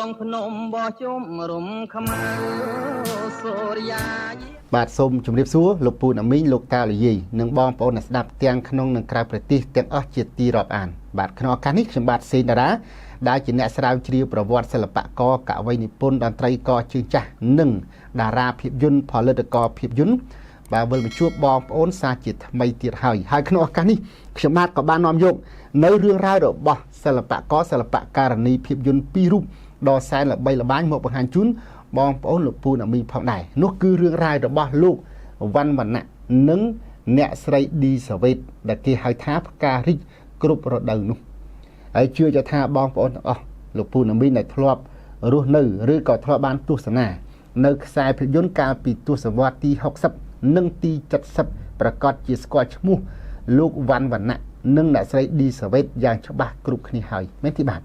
ងភ្នំបោះជុំរំខ្មៅសូរិយាបាទសូមជម្រាបសួរលោកពូណាមីងលោកតាលីយីនិងបងប្អូនអ្នកស្ដាប់ទាំងក្នុងនិងក្រៅប្រទេសទាំងអស់ជាទីរាប់អានបាទក្នុងឱកាសនេះខ្ញុំបាទសេងតារាដែលជាអ្នកស្រាវជ្រាវប្រវត្តិសិល្បករកវីនិពន្ធតន្ត្រីករជើងចាស់និងតារាភាពយន្តផលិតករភាពយន្តបាទវិលមកជួបបងប្អូនសាជាថ្មីទៀតហើយក្នុងឱកាសនេះខ្ញុំបាទក៏បាននាំយកនៅរឿងរ៉ាវរបស់សិល្បករសិល្បករនីភាពយន្តពីររូបដ៏សែនល្បីល្បាញមកបង្ហាញជូនបងប្អូនលោកពូណាមីផងដែរនោះគឺរឿងរ៉ាវរបស់លោកវ៉ាន់វណ្ណៈនិងអ្នកស្រីឌីសាវ៉េតដែលគេហៅថាផ្ការីកគ្រប់រដូវនោះហើយជឿជាថាបងប្អូនទាំងអស់លោកពូណាមីដែលធ្លាប់រស់នៅឬក៏ធ្លាប់បានទស្សនានៅខ្សែភាពយន្តកាលពីទសវត្សរ៍ទី60និងទី70ប្រកាសជាស្គាល់ឈ្មោះលោកវ៉ាន់វណ្ណៈនិងអ្នកស្រីឌីសាវ៉េតយ៉ាងច្បាស់គ្រប់គ្នាហើយមែនទេបាទ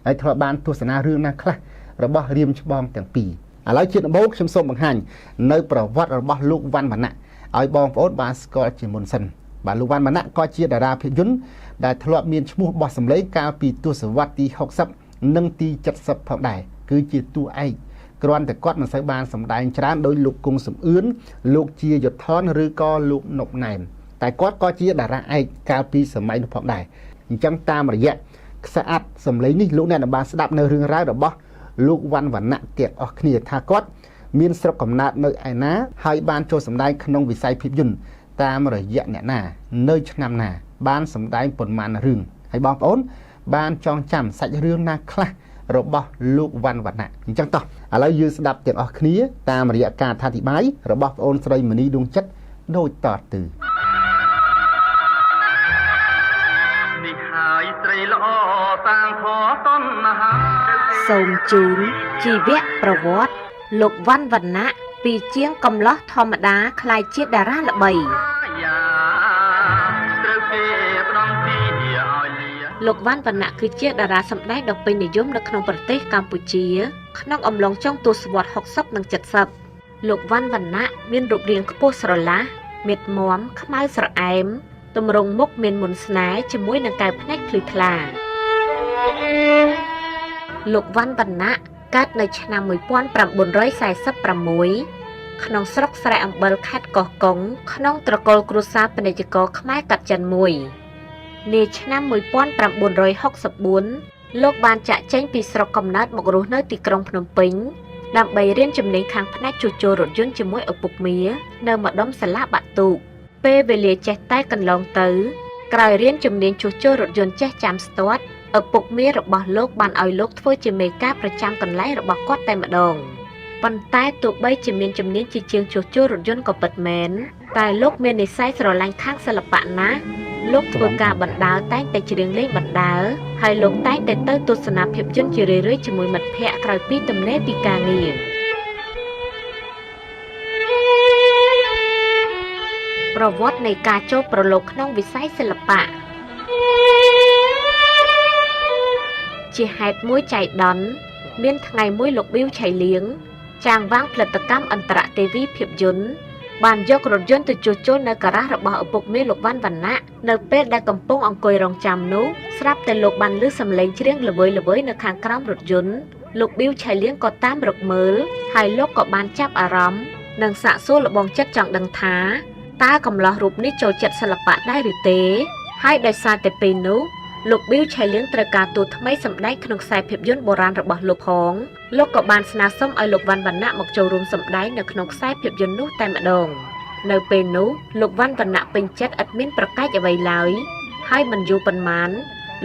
ហើយធ្លាប់បានទស្សនារឿងណាខ្លះរបស់រៀមច្បងទាំងពីរឥឡូវជាដំបូងខ្ញុំសូមបង្ហាញនៅប្រវត្តិរបស់លោកវ៉ាន់វណ្ណៈឲ្យបងប្អូនបានស្គាល់ជាមុនសិនបាទលោកវ៉ាន់វណ្ណៈក៏ជាតារាភាពយន្តដែលធ្លាប់មានឈ្មោះបោះសម្លេងកាលពីទសវត្សរ៍ទី60និងទី70ផងដែរគឺជាតួឯកគ្រាន់តែគាត់មិនសូវបានសម្ដែងច្រើនដោយលោកគង់សំអឿនលោកជាយុទ្ធនឬក៏លោកនុកណែមតែគាត់ក៏ជាតារាឯកកាលពីសម័យនោះផងដែរអញ្ចឹងតាមរយៈខ្សែអាត់សម្លេងនេះលោកអ្នកបានស្ដាប់នៅរឿងរ៉ាវរបស់លោកវ៉ាន់វណ្ណៈទាំងអស់គ្នាថាគាត់មានស្រុកកំណើតនៅឯណាហើយបានចូលសម្ដែងក្នុងវិស័យភាពយន្តតាមរយៈអ្នកណានៅឆ្នាំណាបានសម្ដែងប៉ុន្មានរឿងហើយបងប្អូនបានចងចាំសាច់រឿងណាខ្លះរបស់លោកវ៉ាន់វណ្ណៈអញ្ចឹងតោះឥឡូវយើងស្ដាប់ទាំងអស់គ្នាតាមរយៈការអធិប្បាយរបស់ប្អូនស្រីមនីដួងចិត្តដូចតទៅនេះហើយស្រីល្អតាំងខតណ្ហាសូមជូនជីវប្រវត្តិលោកវ៉ាន់វណ្ណៈពីជាងកំឡោះធម្មតាខ្លាយជាតារាល្បីលោកវ៉ាន់វណ្ណៈគឺជាតារាសម្ដែងដ៏ពេញនិយមនៅក្នុងប្រទេសកម្ពុជាក្នុងអំឡុងចុងទសវត្សរ៍60និង70លោកវ៉ាន់វណ្ណៈមានរូបរាងខ្ពស់ស្រឡះមាឌមាំខ្មៅស្រអែមទម្រង់មុខមានមុនស្នេហ៍ជាមួយនឹងកែវភ្នែកភ្លឺថ្លាលោកវ៉ាន់វណ្ណៈកើតនៅឆ្នាំ1946ក្នុងស្រុកស្រែអំបិលខេត្តកោះកុងក្នុងត្រកូលគ្រួសារពាណិជ្ជករខ្មែរកាត់ចិនមួយនាឆ្នាំ1964លោកបានចាក់ចេញពីស្រុកកំណើតមករស់នៅទីក្រុងភ្នំពេញដើម្បីរៀនជំនាញខាងផ្នែកជួសជុលរថយន្តជាមួយឪពុកមានៅម្ដុំសាលាបាក់ទូកពេលវេលាចេះតែកន្លងទៅក្រោយរៀនជំនាញជួសជុលរថយន្តចេះចាំស្ទាត់ឪពុកមារបស់លោកបានឲ្យលោកធ្វើជាមេការប្រចាំកន្លែងរបស់គាត់តែម្ដងប៉ុន្តែទោះបីជាមានជំនាញជាជាងជួសជុលរថយន្តក៏ពិតមែនតែលោកមាននិស្ស័យស្រឡាញ់ខាងសិល្បៈណាស់លោកធ្វើការបណ្ដើរតែងតែច្រៀងលេងបណ្ដើរហើយលោកតែងតែទៅទស្សនាភាពយន្តជារឿយៗជាមួយមិត្តភ័ក្តិក្រោយពីទំនេរពីការងារប្រវត្តិនៃការចូលប្រឡូកក្នុងវិស័យសិល្បៈជាហេតុមួយចៃដន្យមានថ្ងៃមួយលោកប៊ីវឆៃលៀងចាងវាងផលិតកម្មអន្តរទេវីភាពយន្តបានយករថយន្តទៅជួសជុលនៅការ៉ាសរបស់ឪពុកមាលោកវ៉ាន់វណ្ណៈនៅពេលដែលកំពុងអង្គុយរងចាំនោះស្រាប់តែលោកបានឮសំឡេងច្រៀងល្វើយៗនៅខាងក្រោមរថយន្តលោកប៊ីវឆៃលៀងក៏តាមរកមើលហើយលោកក៏បានចាប់អារម្មណ៍និងសាកសួរលបងចិត្តចង់ដឹងថាតើកំឡោះរូបនេះចូលចិត្តសិល្បៈដែរឬទេហើយដោយសារតែពេលនោះលោកប៊ីវឆៃលៀងត្រូវការតួថ្មីសម្ដែងក្នុងខ្សែភាពយន្តបុរាណរបស់លោកផងលោកក៏បានស្នើសុំឲ្យលោកវ៉ាន់វណ្ណៈមកចូលរួមសម្ដែងនៅក្នុងខ្សែភាពយន្តនោះតែម្ដងនៅពេលនោះលោកវ៉ាន់វណ្ណៈពេញចិត្តឥតមានប្រកែកអ្វីឡើយហើយមិនយូរប៉ុន្មាន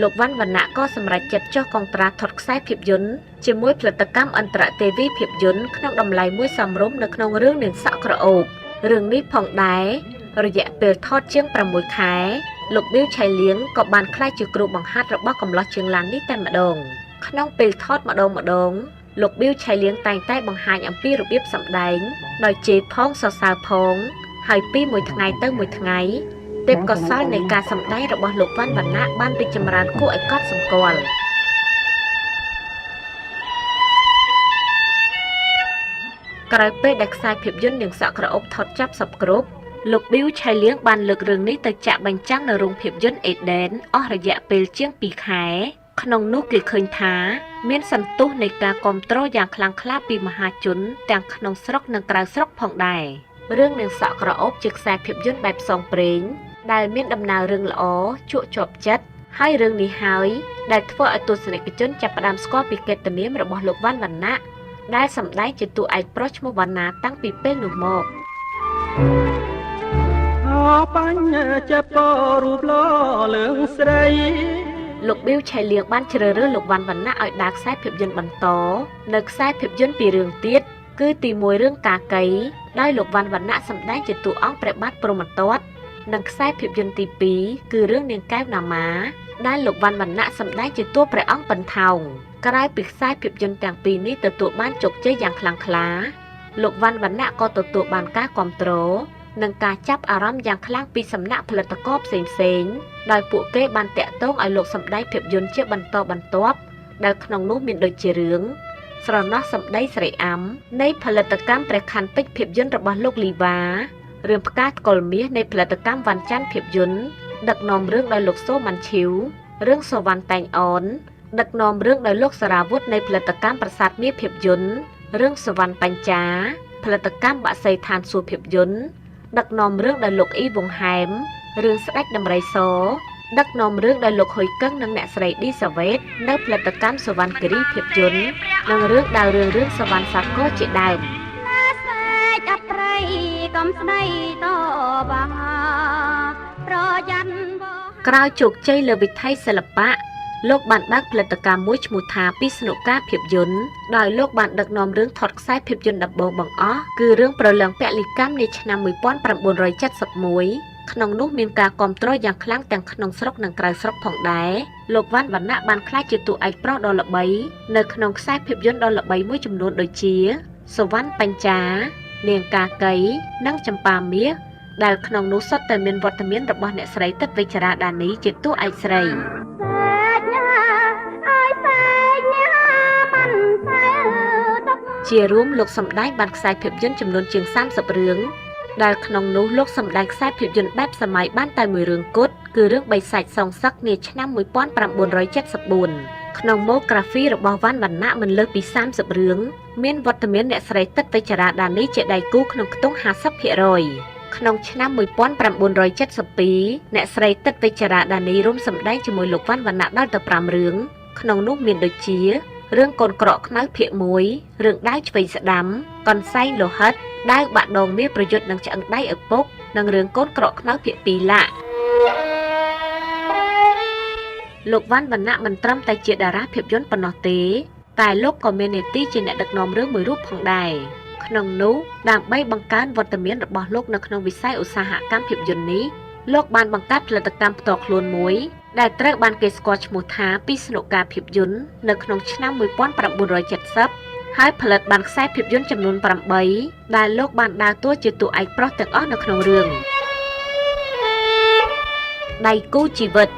លោកវ៉ាន់វណ្ណៈក៏សម្រេចចិត្តចុះកុងត្រាថតខ្សែភាពយន្តជាមួយផលិតកម្មអន្តរទេវីភាពយន្តក្នុងតម្លៃមួយសមរម្យនៅក្នុងរឿងនាងសក់ក្រអូបរឿងនេះផងដែររយៈពេលថតជាង6ខែលោកប៊ីវឆៃលៀងក៏បានក្លាយជាគ្រូបង្ហាត់របស់កំឡោះជាងឡាននេះតែម្ដងក្នុងពេលថតម្ដងលោកប៊ីវឆៃលៀងតែងតែបង្ហាញអំពីរបៀបសម្ដែងដោយជេរផងសរសើរផងហើយពីមួយថ្ងៃទៅមួយថ្ងៃទេពកោសល្យនៃការសម្ដែងរបស់លោកវ៉ាន់វណ្ណៈបានរីកចម្រើនគួរឲ្យកត់សម្គាល់ក្រោយពេលដែលខ្សែភាពយន្តនាងសក់ក្រអូបថតចប់សពគ្រប់លោកប៊ីវឆៃលៀងបានលើករឿងនេះទៅចាក់បញ្ចាំងនៅរោងភាពយន្តអេដេនអស់រយៈពេលជាង2ខែ ក្នុងនោះគេឃើញថាមានសន្ទុះនៃការគាំទ្រយ៉ាងខ្លាំងក្លាពីមហាជនទាំងក្នុងស្រុកនិងក្រៅស្រុកផងដែររឿងនាងសក់ក្រអូបជាខ្សែភាពយន្តបែបផ្សងព្រេងដែលមានដំណើររឿងល្អជក់ជាប់ចិត្តហើយរឿងនេះហើយដែលធ្វើឲ្យទស្សនិកជនចាប់ផ្ដើមស្គាល់ពីកិត្តិនាមរបស់លោកវណ្ណវណ្ណៈដែលសម្ដែងជាតួឯកប្រុសឈ្មោះវណ្ណាតាំងពីពេលនោះមកបញ្ញចាប់រូបលោលើងស្រីលោកប៊ីវឆៃលៀងបានជ្រើសរើសលោកវណ្ណវណ្ណៈឲ្យដើរខ្សែភាពយន្តបន្តនៅខ្សែភាពយន្តពីររឿងទៀតគឺទី1រឿងកាកីដោយលោកវណ្ណវណ្ណៈសម្ដែងជាតួអង្គព្រះបាទព្រហ្មទត្តនិងខ្សែភាពយន្តទី2គឺរឿងនាងកែវណាម៉ាដែលលោកវណ្ណវណ្ណៈសម្ដែងជាតួព្រះអង្គបន្ថោងក្រៅពីខ្សែភាពយន្តទាំងពីរនេះទទួលបានជោគជ័យយ៉ាងខ្លាំងក្លាលោកវណ្ណវណ្ណៈក៏ទទួលបានការគាំទ្រនិងការចាប់អារម្មណ៍យ៉ាងខ្លាំងពីសំណាក់ផលិតករផ្សេងៗដោយពួកគេបានតាក់ទងឲ្យលោកសម្ដែងភាពយន្តជាបន្តបន្ទាប់ដែលក្នុងនោះមានដូចជារឿងស្រណោះសម្ដីស្រីអាំនៃផលិតកម្មព្រះខ័នពេជ្រភាពយន្តរបស់លោកលីវ៉ារឿងផ្កាថ្កុលមាសនៃផលិតកម្មវ៉ាន់ច័ន្ទភាពយន្តដឹកនាំរឿងដោយលោកសូម៉ាន់ឈីវរឿងសវណ្ណតែងអនដឹកនាំរឿងដោយលោកសារាវុធនៃផលិតកម្មប្រាសាទមាសភាពយន្តរឿងសវណ្ណបញ្ចាផលិតកម្មបាក់សីឋានសួគ៌ភាពយន្តដឹកនាំរឿងដោយលោកអ៊ីវងហែមរឿងស្ដេចដំរីសដឹកនាំរឿងដោយលោកហ៊ុយកឹងនិងអ្នកស្រីឌីសាវ៉េតនៅផលិតកម្មសវណ្ណគិរីភាពយន្តនិងរឿងដៅរឿងសវណ្ណសាគរជាដើមកំស្ដីតបាប្រយ័ត្នក្រោយជោគជ័យលើវិថីសិល្បៈលោកបានបើកផលិតកម្មមួយឈ្មោះថាពិស្ណុការភាពយន្តដោយលោកបានដឹកនាំរឿងថតខ្សែភាពយន្តដំបូងបង្អស់គឺរឿងប្រលឹងពលិកម្មនាឆ្នាំ1971ក្នុងនោះមានការគាំទ្រយ៉ាងខ្លាំងទាំងក្នុងស្រុកនិងក្រៅស្រុកផងដែរលោកវណ្ណវណ្ណៈបានក្លាយជាតួឯកប្រុសដ៏ល្បីនៅក្នុងខ្សែភាពយន្តដ៏ល្បីមួយចំនួនដូចជាសវណ្ណបញ្ចានាងកាកីនិងចម្ប៉ាមាសដែលក្នុងនោះសុទ្ធតែមានវត្តមានរបស់អ្នកស្រីទិតវិជ្ជរាដានីជាតួឯកស្រីជារួមលោកសម្ដែងបានខ្សែភាពយន្តចំនួនជាង30រឿងដែលក្នុងនោះលោកសម្ដែងខ្សែភាពយន្តបែបសម័យបានតែមួយរឿងគត់គឺរឿងបិសាចសងសឹកនាឆ្នាំ1974ក្នុង Mography របស់វណ្ណវណ្ណៈមិនលើសពី30រឿងមានវត្តមានអ្នកស្រីទិតវិជ្ជរាដានីជាដៃគូក្នុងខ្ទង់ 50% ក្នុងឆ្នាំ1972អ្នកស្រីទិតវិជ្ជរាដានីរួមសម្ដែងជាមួយលោកវណ្ណវណ្ណៈដល់ទៅ5រឿងក្នុងនោះមានដូចជារឿងកូនក្រក់ខ្មៅភាគ1រឿងដាវឆ្វេងស្ដាំកន្សែងលោហិតដាវបាក់ដងមាសប្រយុទ្ធនឹងឆ្អឹងដៃឪពុកនិងរឿងកូនក្រក់ខ្មៅភាគ2ឡាក់លោកវណ្ណវណ្ណៈមិនត្រឹមតែជាតារាភាពយន្តប៉ុណ្ណោះទេតែលោកក៏មាននាទីជាអ្នកដឹកនាំរឿងមួយរូបផងដែរក្នុងនោះដើម្បីបង្កើនវត្តមានរបស់លោកនៅក្នុងវិស័យឧស្សាហកម្មភាពយន្តនេះលោកបានបង្កើតផលិតកម្មផ្ទាល់ខ្លួនមួយដែលត្រូវបានគេស្គាល់ឈ្មោះថាពិស្ណុការភាពយន្តនៅក្នុងឆ្នាំ1970ហើយផលិតបានខ្សែភាពយន្តចំនួន8ដែលលោកបានដើរតួជាតួឯកប្រុសទាំងអស់នៅក្នុងរឿងដៃគូជីវិត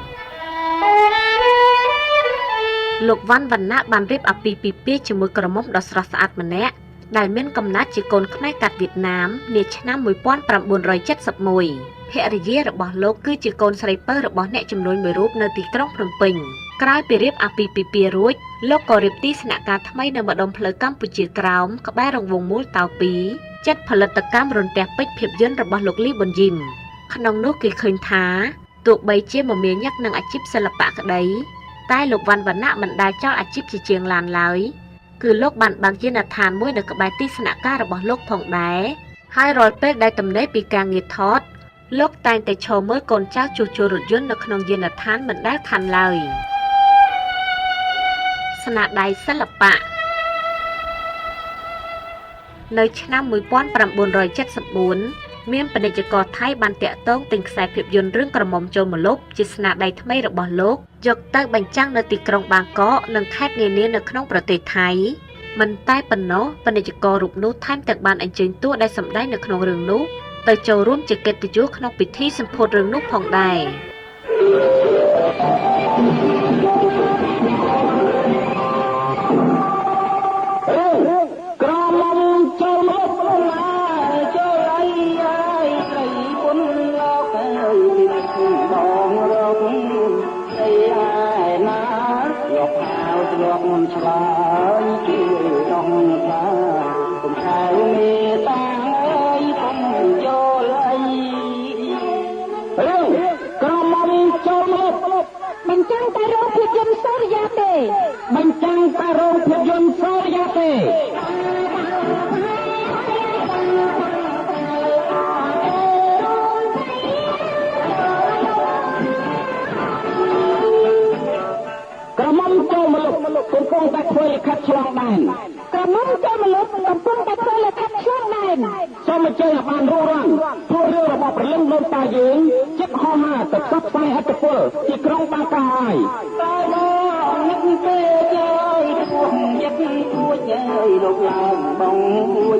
លោកវណ្ណវណ្ណៈបានរៀបអាពាហ៍ពិពាហ៍ជាមួយក្រមុំដ៏ស្រស់ស្អាតម្នាក់ដែលមានកំណើតជាកូនខ្មែរកាត់វៀតណាមនាឆ្នាំ1971ភរិយារបស់លោកគឺជាកូនស្រីពៅរបស់អ្នកជំនួញមួយរូបនៅទីក្រុងភ្នំពេញក្រោយពីរៀបអាពាហ៍ពិពាហ៍រួចលោកក៏រៀបទីស្នាក់ការថ្មីនៅម្ដុំផ្លូវកម្ពុជាក្រោមក្បែររង្វង់មូលតៅ2ចិត្តផលិតកម្មរន្ទះពេជ្រភាពយន្តរបស់លោកលីប៊ុនយីមក្នុងនោះគេឃើញថាទោះបីជាមមាញឹកនឹងអាជីពសិល្បៈក្តីតែលោកវណ្ណវណ្ណៈមិនដែលចោលអាជីពជាជាងឡានឡើយគឺលោកបានបើកយានដ្ឋានមួយនៅក្បែរទីស្នាក់ការរបស់លោកផងដែរហើយរាល់ពេលដែលទំនេរពីការងារថតលោកតែងតែឈរមើលកូនចៅជួសជុលរថយន្តនៅក្នុងយានដ្ឋានមិនដែលខានឡើយស្នាដៃសិល្បៈនៅឆ្នាំ1974មានពាណិជ្ជករថៃបានតាក់ទងទិញខ្សែភាពយន្តរឿងក្រមុំចូលម្លប់ជាស្នាដៃថ្មីរបស់លោកយកទៅបញ្ចាំងនៅទីក្រុងបាងកកនិងខេត្តនានានៅក្នុងប្រទេសថៃមិនតែប៉ុណ្ណោះពាណិជ្ជកររូបនោះថែមទាំងបានអញ្ជើញតួដែលសម្ដែងនៅក្នុងរឿងនោះទៅចូលរួមជាកិត្តិយសក្នុងពិធីសម្ពោធរឿងនោះផងដែរក្រមុំចូលមកចូលអីស្រីពុនលោកហើយពីបងរកស្អីឯណា រឿងក្រមុំចូលមកបញ្ចាំងតែរោងភាពយន្តសូរិយាទេបញ្ចាំងតែរោងភាពយន្តសូរិយាទេក្រមុំចូលមកកំពុងតែធ្វើលិខិតឆ្លងដែនក្រមុំចូលមកកំពុងតែធ្វើលិខិតឆ្លងដែនសូមអញ្ជើញឲ្យបានរួចរាន់ព្រោះរឿងរបស់ព្រលឹងដូនតាយើងចិត្តហោហាទៅផ្សព្វផ្សាយអត្តពលទីក្រុងបាកាហើយតែមកនឹកទេជើយទួងចិត្តទួចអើយលោកឡើងបងពួច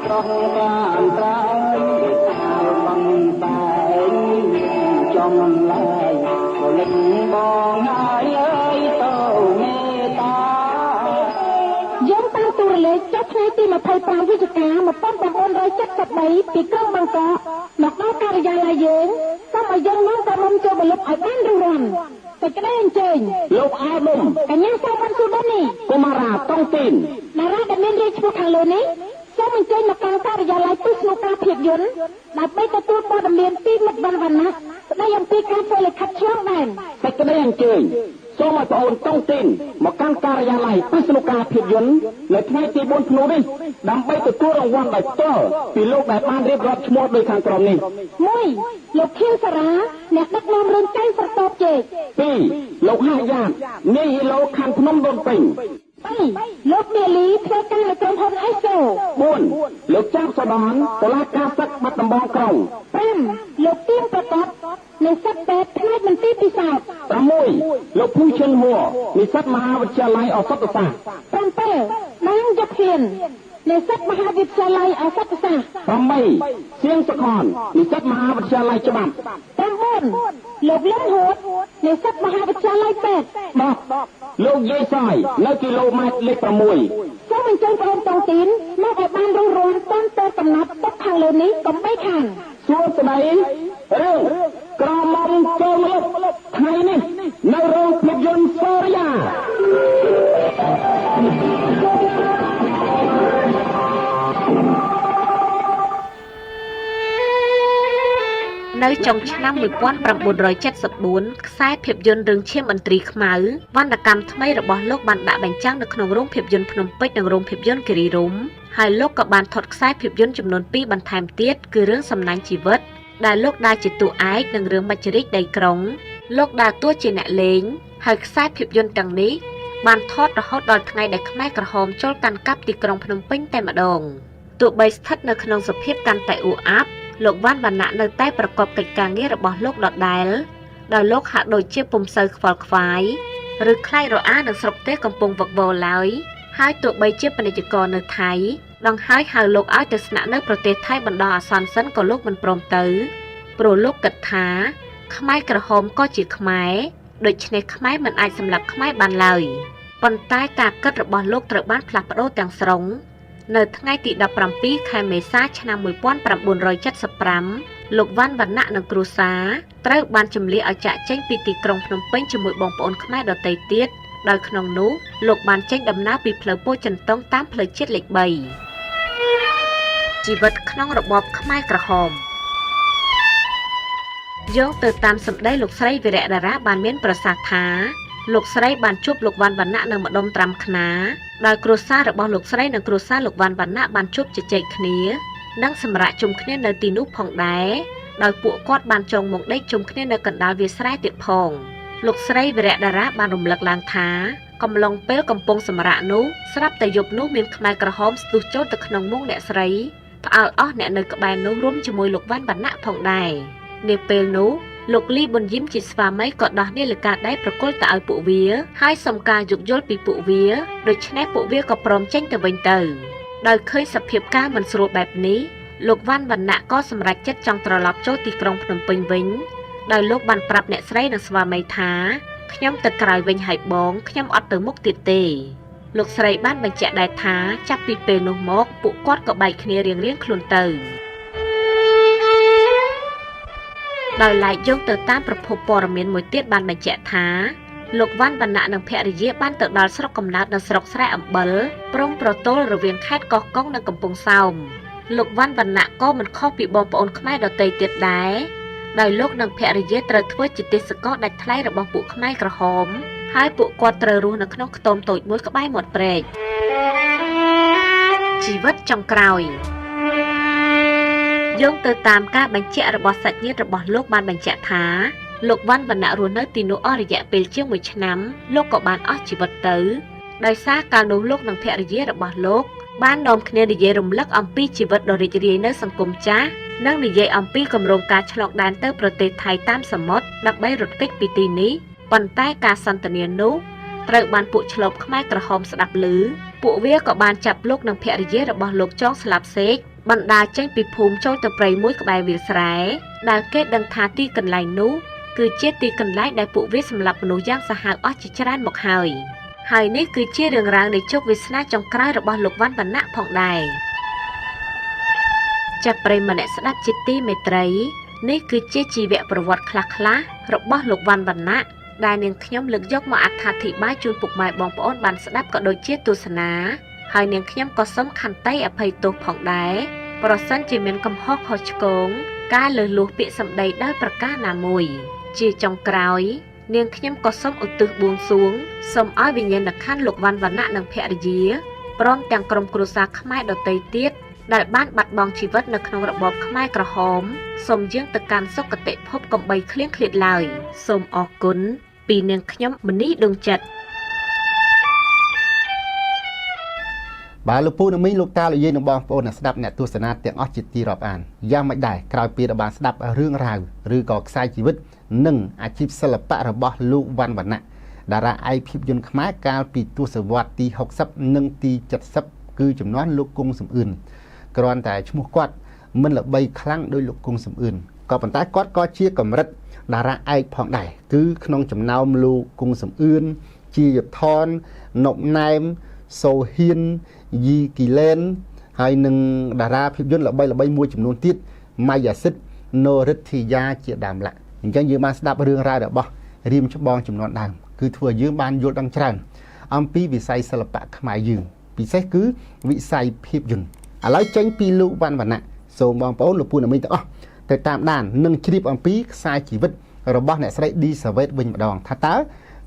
ត្រង់បានត្រើយថាបងតែងចំឡាយក៏លឹងបងហើយអើយទៅមេតាយើងតាមទូរលេខចុះថ្ងៃទី25វិច្ឆិកា1973ពីក្រុងបាងកកមកដល់ការិយាល័យយើងសូមឲ្យយើងនាំក្រុមចូលបលុបឲ្យបានរងរាន់តែក្តីអញ្ជើញលោកអាយមុំកញ្ញាសៅបានស៊ូដុននេះកុមារាតងទីនតារាដែលមានរាជឈ្មោះខាងលើនេះសូមអញ្ជើញមកកាន់ការិយាល័យទស្សនការភាពយន្តដើម្បីទទួលព័ត៌មានពីមិត្តវណ្ណៈស្ដីអំពីការធ្វើលិខិតឆ្លងដែនតែក្តីអញ្ជើញសូមឲ្យបងអូនតងទីនមកកាន់ការិយាល័យទស្សនការភាពយន្តនៅថ្ងៃទី4ធ្នូនេះដើម្បីទទួលរង្វាន់ដោយផ្ទាល់ពីលោកដែលបានរៀបរាប់ឈ្មោះដោយខាងក្រោមនេះ1លោកខៀវសារាអ្នកដឹកនាំរឿងចៃប្រតបជេក2លោកហាយ៉ាតនាយហីឡូខណ្ឌភ្នំដូនពេញ3លោកនាលីធ្វើការនៅក្រុមហ៊ុនអេសូ4លោកចាប់សដនតុលាការសឹកបាត់ដំបងក្រុង5លោកទៀងប្រកបនិស្សិតពេទ្យផ្នែកមន្ទីរពិសោធន៍6លោកភូឈិនហួរនិស្សិតមហាវិទ្យាល័យឱសថសាស្ត្រ7នាងយុគហ៊ាននិស្សិតមហាវិទ្យាល័យឱសថសាស្ត្រ8សៀងសខននិស្សិតមហាវិទ្យាល័យច្បាប់9លោកលឹមហួតនិស្សិតមហាវិទ្យាល័យពេទ្យ10លោកយាយសយនៅគីឡូម៉ែត្រលេខ6សូមអញ្ជើញបងតងទីនមកឲ្យបានរងរាន់តាមទៅកំណត់ទុកខាងលើនេះកុំបីខានសួស្ដីរឿងក្រមុំចូលមកថ្ងៃនេះនៅរោងភាពយន្តសូរិយានៅចុងឆ្នាំ1974ខ្សែភាពយន្តរឿងឈាមឥន្ទ្រីខ្មៅវណ្ណកម្មថ្មីរបស់លោកបានដាក់បញ្ចាំងនៅក្នុងរោងភាពយន្តភ្នំពេជ្រនិងរោងភាពយន្តគិរីរម្យហើយលោកក៏បានថតខ្សែភាពយន្តចំនួន2បន្ថែមទៀតគឺរឿងសំណាញ់ជីវិតដែលលោកដើរជាតួឯកនិងរឿងមច្ចរិកដីក្រុងលោកដើរតួជាអ្នកលេងហើយខ្សែភាពយន្តទាំងនេះបានថតរហូតដល់ថ្ងៃដែលខ្មែរក្រហមចូលកាន់កាប់ទីក្រុងភ្នំពេញតែម្ដងទោះបីស្ថិតនៅក្នុងសភាពកាន់តែអ៊ូអាប់លោកវ៉ាន់វណ្ណៈនៅតែប្រកបកិច្ចការងាររបស់លោកដដែលដោយលោកហាក់ដូចជាពុំសូវខ្វល់ខ្វាយឬខ្លាចរអានឹងស្រុកទេសកំពុងវឹកវរឡើយហើយទោះបីជាពាណិជ្ជករនៅថៃដងហើយហៅលោកឲ្យទៅស្នាក់នៅប្រទេសថៃបណ្ដោះអាសន្នសិនក៏លោកមិនព្រមទៅព្រោះលោកគិតថាខ្មែរក្រហមក៏ជាខ្មែរដូច្នេះខ្មែរមិនអាចសម្លាប់ខ្មែរបានឡើយប៉ុន្តែការគិតរបស់លោកត្រូវបានផ្លាស់ប្ដូរទាំងស្រុងនៅថ្ងៃទី17ខែមេសាឆ្នាំ1975លោកវ៉ាន់វណ្ណៈនិងគ្រួសារត្រូវបានជម្លៀសឲ្យចាក់ចេញពីទីក្រុងភ្នំពេញជាមួយបងប្អូនខ្មែរដទៃទៀតដោយក្នុងនោះលោកបានចេញដំណើរពីផ្លូវពោធិ៍ចិនតុងតាមផ្លូវជាតិលេខ3ជីវិតក្នុងរបបខ្មែរក្រហមយោងទៅតាមសម្ដីលោកស្រីវីរៈតារាបានមានប្រសាសន៍ថាលោកស្រីបានជួបលោកវ៉ាន់វណ្ណៈនៅម្ដុំត្រាំខ្នាដោយគ្រួសាររបស់លោកស្រីនិងគ្រួសារលោកវ៉ាន់វណ្ណៈបានជួបជជែកគ្នានិងសម្រាប់ជុំគ្នានៅទីនោះផងដែរដោយពួកគាត់បានចងមកដេកជុំគ្នានៅកណ្ដាលវាលស្រែទៀតផងលោកស្រីវីរៈតារាបានរំលឹកឡើងថាកំឡុងពេលកំពុងសម្រាកនោះស្រាប់តែយប់នោះមានខ្មែរក្រហមស្ទុះចូលទៅក្នុងមុងអ្នកស្រីផ្អើលអស់អ្នកនៅក្បែរនោះរួមជាមួយលោកវ៉ាន់វណ្ណៈផងដែរនាពេលនោះលោកលីប៊ុនយីមជាស្វាមីក៏ដោះនាឡិកាដៃប្រគល់ទៅឲ្យពួកវាហើយសុំការយោគយល់ពីពួកវាដូច្នេះពួកវាក៏ព្រមចេញទៅវិញទៅដោយឃើញសភាពការមិនស្រួលបែបនេះលោកវ៉ាន់វណ្ណៈក៏សម្រេចចិត្តចង់ត្រឡប់ចូលទីក្រុងភ្នំពេញវិញដោយលោកបានប្រាប់អ្នកស្រីនិងស្វាមីថាខ្ញុំទៅក្រៅវិញហើយបងខ្ញុំអត់ទៅមុខទៀតទេលោកស្រីបានបញ្ជាក់ដែរថាចាប់ពីពេលនោះមកពួកគាត់ក៏បែកគ្នារៀងៗខ្លួនទៅដោយឡែកយោងទៅតាមប្រភពព័ត៌មានមួយទៀតបានបញ្ជាក់ថាលោកវ៉ាន់វណ្ណៈនិងភរិយាបានទៅដល់ស្រុកកំណើតនៅស្រុកស្រែអំបិលព្រំប្រទល់រវាងខេត្តកោះកុងនិងកំពង់សោមលោកវ៉ាន់វណ្ណៈក៏មិនខុសពីបងប្អូនខ្មែរដទៃទៀតដែរ ដោយលោកនិងភរិយាត្រូវធ្វើជាទេសកលដាច់ថ្លៃរបស់ពួកខ្មែរក្រហមហើយពួកគាត់ត្រូវរស់នៅក្នុងខ្ទមតូចមួយក្បែរមាត់ព្រែកជីវិតចុងក្រោយយោងទៅតាមការបញ្ជាក់របស់សាច់ញាតិរបស់លោកបានបញ្ជាក់ថាលោកវណ្ណវណ្ណៈរស់នៅទីនោះអស់រយៈពេលជាង1ឆ្នាំលោកក៏បានអស់ជីវិតទៅដោយសារកាលនោះលោកនិងភរិយារបស់លោកបាននាំគ្នានិយាយរំលឹកអំពីជីវិតដ៏រីករាយនៅសង្គមចាស់និងនិយាយអំពីគម្រោងការឆ្លងដែនទៅប្រទេសថៃតាមសមុទ្រដើម្បីរត់គេចពីទីនេះប៉ុន្តែការសន្ទនានោះត្រូវបានពួកឆ្លប់ខ្មែរក្រហមស្ដាប់ឮពួកវាក៏បានចាប់លោកនិងភរិយារបស់លោកចងស្លាប់សេកបណ្ដាចេញពីភូមិចូលទៅព្រៃមួយក្បែរវាលស្រែដែលគេដឹងថាទីកន្លែងនោះគឺជាទីកន្លែងដែលពួកវាសម្លាប់មនុស្សយ៉ាងសាហាវអស់ជាច្រើនមកហើយនេះគឺជារឿងរ៉ាវនៃជោគវាសនាចុងក្រោយរបស់លោកវណ្ណវណ្ណៈផងដែរចាប់ប្រិយម្នាក់ស្ដាប់ជាទីមេត្រីនេះគឺជាជីវប្រវត្តិខ្លះៗរបស់លោកវណ្ណវណ្ណៈដែលនាងខ្ញុំលើកយកមកអត្ថាធិប្បាយជូនពុកម៉ែបងប្អូនបានស្ដាប់ក៏ដូចជាទស្សនាហើយនាងខ្ញុំក៏សូមខន្តីអភ័យទោសផងដែរប្រសិនជាមានកំហុសខុសឆ្គងការលើសលួសពាក្យសម្ដីដោយប្រការណាមួយជាចុងក្រោយនាងខ្ញុំក៏សូមឧទ្ទិសបួងសួងសូមឲ្យវិញ្ញាណក្ខន្ធលោកវណ្ណវណ្ណៈនិងភរិយាព្រមទាំងក្រុមគ្រួសារខ្មែរដទៃទៀតដែលបានបាត់បង់ជីវិតនៅក្នុងរបបខ្មែរក្រហមសូមយាងទៅកាន់សុគតិភពកំបីឃ្លៀងឃ្លាតឡើយសូមអរគុណពីនាងខ្ញុំមនីដួងចិត្តបាទលោកពូនឹងមីងលោកតាលោកយាយនឹងបងប្អូនអ្នកស្ដាប់អ្នកទស្សនាទាំងអស់ជាទីរាប់អានយ៉ាងមិនដែរក្រោយពីបានស្ដាប់រឿងរ៉ាវឬក៏ខ្សែជីវិតនិងអាជីពសិល្បៈរបស់លោកវណ្ណវណ្ណៈតារាឯកភាពយន្តខ្មែរកាលពីទសវត្សរ៍ទី60និងទី70គឺចំនួនលោកគង់សំអឿនគ្រាន់តែឈ្មោះគាត់មិនល្បីខ្លាំងដោយលោកគង់សំអឿនក៏ប៉ុន្តែគាត់ក៏ជាកម្រិតតារាឯកផងដែរគឺក្នុងចំណោមលោកគង់សំអឿនជាយថនណុកណែមសូហ៊ានយីគីឡែនហើយនឹងតារាភាពយន្តល្បីៗមួយចំនួនទៀតម៉ៃយ៉ាសិតណូរិទ្ធីយ៉ាជាដើមឡាអញ្ចឹងយើងបានស្ដាប់រឿងរ៉ាវរបស់រៀមច្បងចំនួនដើមគឺធ្វើឲ្យយើងបានយល់ដឹងច្រើនអំពីវិស័យសិល្បៈខ្មែរយើងពិសេសគឺវិស័យភាពយន្តឥឡូវចេញពីលោកវណ្ណវណ្ណៈសូមបងប្អូនលោកពូអ្នកមីងទាំងអស់ទៅតាមដាននិងជ្រាបអំពីខ្សែជីវិតរបស់អ្នកស្រីឌីសាវ៉េតវិញម្ដងថាតើ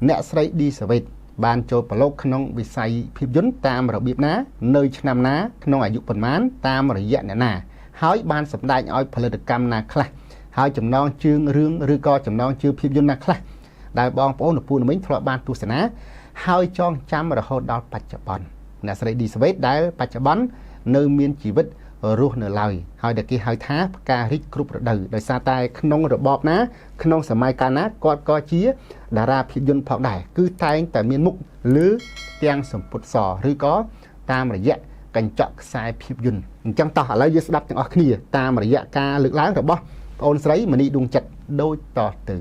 អ្នកស្រីឌីសាវ៉េតបានចូលប្រឡូកក្នុងវិស័យភាពយន្តតាមរបៀបណានៅឆ្នាំណាក្នុងអាយុប៉ុន្មានតាមរយៈអ្នកណាហើយបានសម្ដែងឲ្យផលិតកម្មណាខ្លះហើយចំណងជើងរឿងឬក៏ចំណងជើងភាពយន្តណាខ្លះដែលបងប្អូនលោកពូអ្នកមីងធ្លាប់បានទស្សនាហើយចងចាំរហូតដល់បច្ចុប្បន្នអ្នកស្រីឌីសាវ៉េតដែលបច្ចុប្បន្ននៅមានជីវិតរស់នៅឡើយហើយដែលគេហៅថាផ្ការីកគ្រប់រដូវដោយសារតែក្នុងរបបណាក្នុងសម័យកាលណាគាត់ក៏ជាតារាភាពយន្តផងដែរគឺតែងតែមានមុខលើទាំងសម្ពុតសឬក៏តាមរយៈកញ្ចក់ខ្សែភាពយន្តអញ្ចឹងតោះឥឡូវយើងស្ដាប់ទាំងអស់គ្នាតាមរយៈការលើកឡើងរបស់ប្អូនស្រីមនីដួងចិត្តដូចតទៅ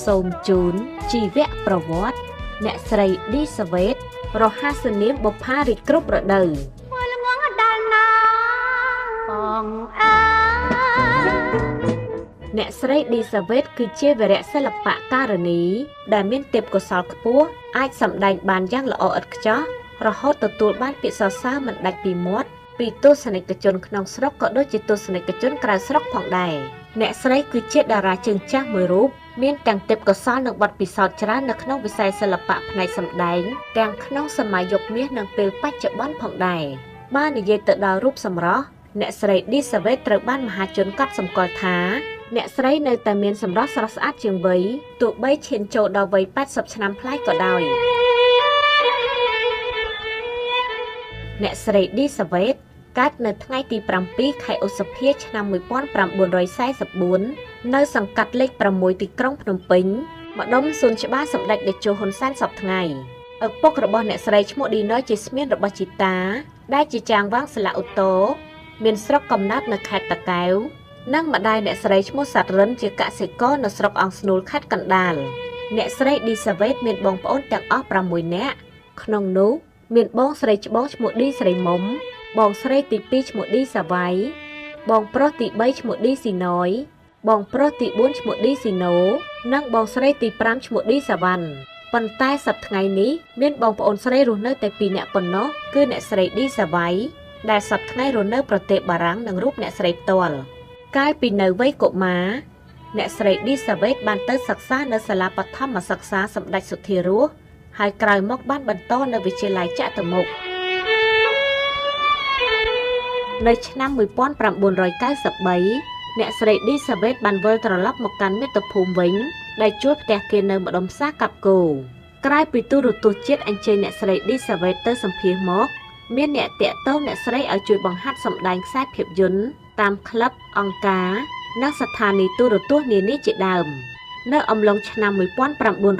សូមជូនជីវប្រវត្តិអ្នកស្រីឌីសាវ៉េតរហស្សនាមបុប្ផារីកគ្រប់រដូវអ្នកស្រីឌីសាវ៉េតគឺជាវីរៈសិល្បករនីដែលមានទេពកោសល្យខ្ពស់អាចសម្ដែងបានយ៉ាងល្អឥតខ្ចោះរហូតទទួលបានពាក្យសរសើរមិនដាច់ពីមាត់ពីទស្សនិកជនក្នុងស្រុកក៏ដូចជាទស្សនិកជនក្រៅស្រុកផងដែរអ្នកស្រីគឺជាតារាជើងចាស់មួយរូបមានទាំងទេពកោសល្យនិងបទពិសោធន៍ច្រើននៅក្នុងវិស័យសិល្បៈផ្នែកសម្ដែងទាំងក្នុងសម័យយុគមាសនិងពេលបច្ចុប្បន្នផងដែរបើនិយាយទៅដល់រូបសម្រស់អ្នកស្រីឌីសាវ៉េតត្រូវបានមហាជនកត់សម្គាល់ថាអ្នកស្រីនៅតែមានសម្រស់ស្រស់ស្អាតជាងវ័យទោះបីឈានចូលដល់វ័យ80ឆ្នាំប្លាយក៏ដោយអ្នកស្រីឌីសាវ៉េតកើតនៅថ្ងៃទី7ខែឧសភាឆ្នាំ1944នៅសង្កាត់លេខ6ទីក្រុងភ្នំពេញម្ដុំសួនច្បារសម្ដេចតេជោហ៊ុនសែនសពថ្ងៃឪពុករបស់អ្នកស្រីឈ្មោះឌីណូជាស្មៀនរបស់ជីតាដែលជាចាងវាងស្លាកអូតូមានស្រុកកំណើតនៅខេត្តតាកែវនិងម្ដាយអ្នកស្រីឈ្មោះសាត់រិនជាកសិករនៅស្រុកអង្គស្នូលខេត្តកណ្ដាលអ្នកស្រីឌីសាវ៉េតមានបងប្អូនទាំងអស់6នាក់ក្នុងនោះមានបងស្រីច្បងឈ្មោះឌីស្រីមុំបងស្រីទី2ឈ្មោះឌីសាវ៉ៃបងប្រុសទី3ឈ្មោះឌីស៊ីណយបងប្រុសទី4ឈ្មោះឌីស៊ីណូនិងបងស្រីទី5ឈ្មោះឌីសាវ៉ាន់ប៉ុន្តែសប្តាហ៍ថ្ងៃនេះមានបងប្អូនស្រីរស់នៅតែ2នាក់ប៉ុណ្ណោះគឺអ្នកស្រីឌីសាវ៉ៃ ដែលសប្តាហ៍ថ្ងៃរស់នៅប្រទេសបារាំងនឹងរូបអ្នកស្រីផ្ទាល់កាលពីនៅវ័យកុមារអ្នកស្រីឌីសាវ៉េតបានទៅសិក្សានៅសាលាបឋមសិក្សាសម្ដេចសុធារសហើយក្រោយមកបានបន្តនៅវិទ្យាល័យចតុមុខនៅឆ្នាំ1993អ្នកស្រីឌីសាវ៉េតបានវិលត្រឡប់មកកាន់មាតុភូមិវិញដែលជួលផ្ទះគេនៅម្ដុំផ្សារកាប់គោក្រោយពីទូរទស្សន៍ជាតិអញ្ជើញអ្នកស្រីឌីសាវ៉េតទៅសម្ភាសមកមានអ្នកតាក់ទងអ្នកស្រីឲ្យជួយបង្ហាត់សម្ដែងខ្សែភាពយន្តតាមក្លឹបអង្គការនិងស្ថានីយទូរទស្សន៍នានាជាដើមនៅអំឡុងឆ្នាំ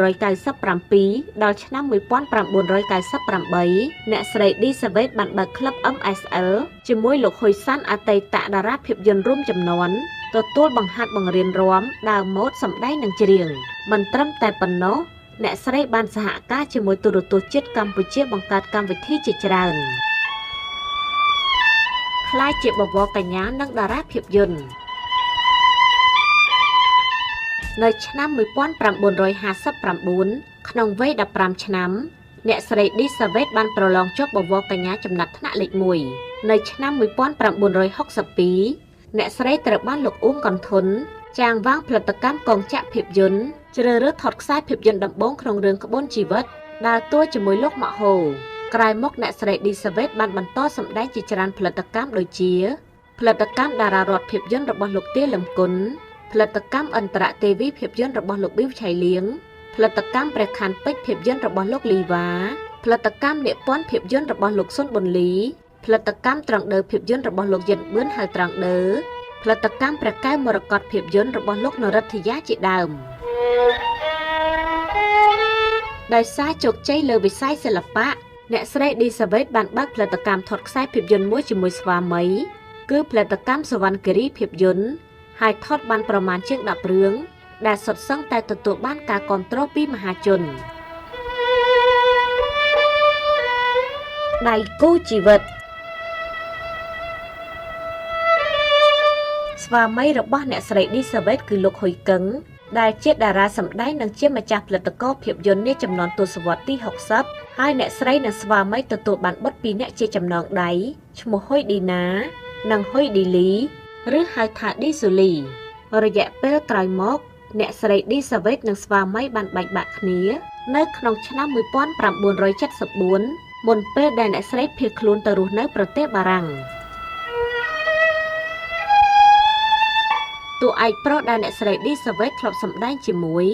1997ដល់ឆ្នាំ1998អ្នកស្រីឌីសាវ៉េតបានបើកក្លឹប MSL ជាមួយលោកហ៊ុយសាន់អតីតតារាភាពយន្តរួមចំនួនទទួលបង្ហាត់បង្រៀនរាំដើរម៉ូដសម្ដែងនិងច្រៀងមិនត្រឹមតែប៉ុណ្ណោះអ្នកស្រីបានសហការជាមួយទូរទស្សន៍ជាតិកម្ពុជាបង្កើតកម្មវិធីជាច្រើនក្លាយជាបវរកញ្ញានិងតារាភាពយន្តនៅឆ្នាំ1959ក្នុងវ័យ15ឆ្នាំអ្នកស្រីឌីសាវ៉េតបានប្រឡងជាប់បវរកញ្ញាចំណាត់ថ្នាក់លេខ1នៅឆ្នាំ1962អ្នកស្រីត្រូវបានលោកអ៊ូមកុនធុនចាងវាងផលិតកម្មកងចាក់ភាពយន្តជ្រើសរើសថតខ្សែភាពយន្តដំបូងក្នុងរឿងក្បួនជីវិតដើរតួជាមួយលោកម៉ាក់ហូក្រោយមកអ្នកស្រីឌីសាវ៉េតបានបន្តសម្ដែងជាច្រើនផលិតកម្មដូចជាផលិតកម្មតារារដ្ឋភាពយន្តរបស់លោកទាលឹមគុណផលិតកម្មអន្តរទេវីភាពយន្តរបស់លោកប៊ីវឆៃលៀងផលិតកម្មព្រះខ័នពេជ្រភាពយន្តរបស់លោកលីវ៉ាផលិតកម្មនិពន្ធភាពយន្តរបស់លោកស៊ុនប៊ុនលីផលិតកម្មត្រង់ដឺភាពយន្តរបស់លោកយិនបឿនហៅត្រង់ដឺផលិតកម្មព្រះកែវមរកតភាពយន្តរបស់លោកនរិទ្ធាយាជាដើមដោយសារជោគជ័យលើវិស័យសិល្បៈអ្នកស្រីឌីសាវ៉េតបានបើកផលិតកម្មថតខ្សែភាពយន្តមួយជាមួយស្វាមីគឺផលិតកម្មសវណ្ណគិរីភាពយន្តហើយថតបានប្រមាណជាង10រឿងដែលសុទ្ធសឹងតែទទួលបានការគាំទ្រពីមហាជនដៃគូជីវិតស្វាមីរបស់អ្នកស្រីឌីសាវ៉េតគឺលោកហ៊ុយកឹងដែលជាតារាសម្ដែងនិងជាម្ចាស់ផលិតករភាពយន្តនាចំនួនទសវត្សរ៍ទី60ហើយអ្នកស្រីនិងស្វាមីទទួលបានបុត្រ2នាក់ជាចំណងដៃឈ្មោះហ៊ុយឌីណានិងហ៊ុយឌីលីឬហៅថាឌីស៊ូលីរយៈពេលក្រោយមកអ្នកស្រីឌីសាវ៉េតនិងស្វាមីបានបែកបាក់គ្នានៅក្នុងឆ្នាំ1974មុនពេលដែលអ្នកស្រីភៀសខ្លួនទៅរស់នៅប្រទេសបារាំងតួឯកប្រុសដែលអ្នកស្រីឌីសាវ៉េតធ្លាប់សម្ដែងជាមួយ